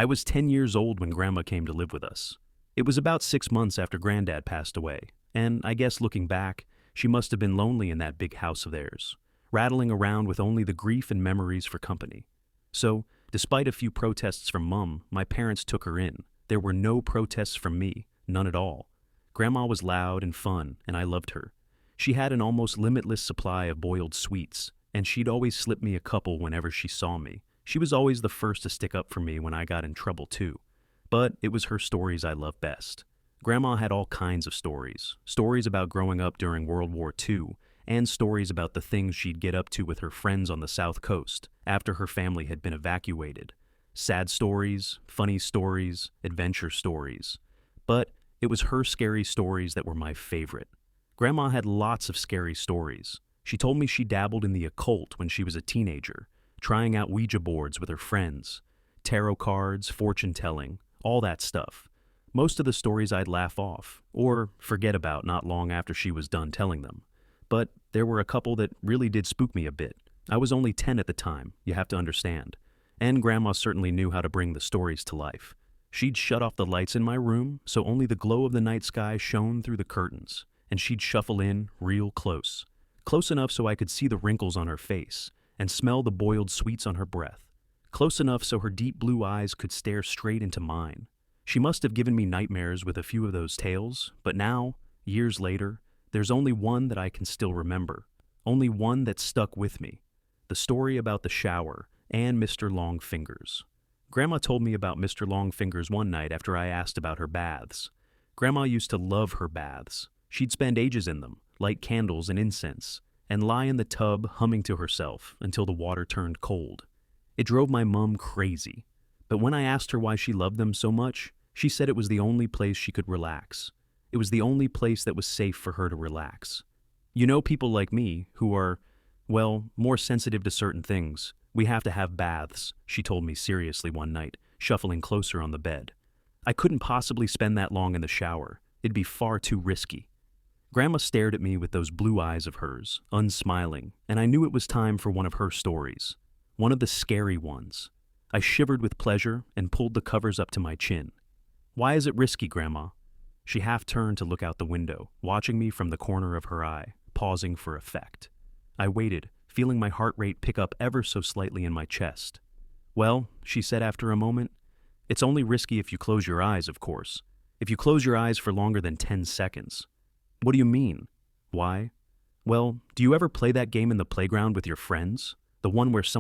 I was 10 years old when Grandma came to live with us. It was about 6 months after Granddad passed away, and I guess looking back, she must have been lonely in that big house of theirs, rattling around with only the grief and memories for company. So, despite a few protests from Mum, my parents took her in. There were no protests from me, none at all. Grandma was loud and fun, and I loved her. She had an almost limitless supply of boiled sweets, and she'd always slip me a couple whenever she saw me. She was always the first to stick up for me when I got in trouble too. But it was her stories I loved best. Grandma had all kinds of stories. Stories about growing up during World War II, and stories about the things she'd get up to with her friends on the South Coast after her family had been evacuated. Sad stories, funny stories, adventure stories. But it was her scary stories that were my favorite. Grandma had lots of scary stories. She told me she dabbled in the occult when she was a teenager, trying out Ouija boards with her friends, tarot cards, fortune-telling, all that stuff. Most of the stories I'd laugh off, or forget about not long after she was done telling them. But there were a couple that really did spook me a bit. I was only 10 at the time, you have to understand. And Grandma certainly knew how to bring the stories to life. She'd shut off the lights in my room so only the glow of the night sky shone through the curtains, and she'd shuffle in real close. Close enough so I could see the wrinkles on her face and smell the boiled sweets on her breath. Close enough so her deep blue eyes could stare straight into mine. She must have given me nightmares with a few of those tales, but now, years later, there's only one that I can still remember. Only one that stuck with me. The story about the shower and Mr. Longfingers. Grandma told me about Mr. Longfingers one night after I asked about her baths. Grandma used to love her baths. She'd spend ages in them, light candles and incense, and lie in the tub humming to herself until the water turned cold. It drove my mum crazy. But when I asked her why she loved them so much, she said it was the only place she could relax. It was the only place that was safe for her to relax. You know, people like me, who are, well, more sensitive to certain things, we have to have baths, she told me seriously one night, shuffling closer on the bed. I couldn't possibly spend that long in the shower. It'd be far too risky. Grandma stared at me with those blue eyes of hers, unsmiling, and I knew it was time for one of her stories. One of the scary ones. I shivered with pleasure and pulled the covers up to my chin. Why is it risky, Grandma? She half turned to look out the window, watching me from the corner of her eye, pausing for effect. I waited, feeling my heart rate pick up ever so slightly in my chest. Well, she said after a moment, it's only risky if you close your eyes, of course. If you close your eyes for longer than 10 seconds. What do you mean? Why? Well, do you ever play that game in the playground with your friends? The one where someone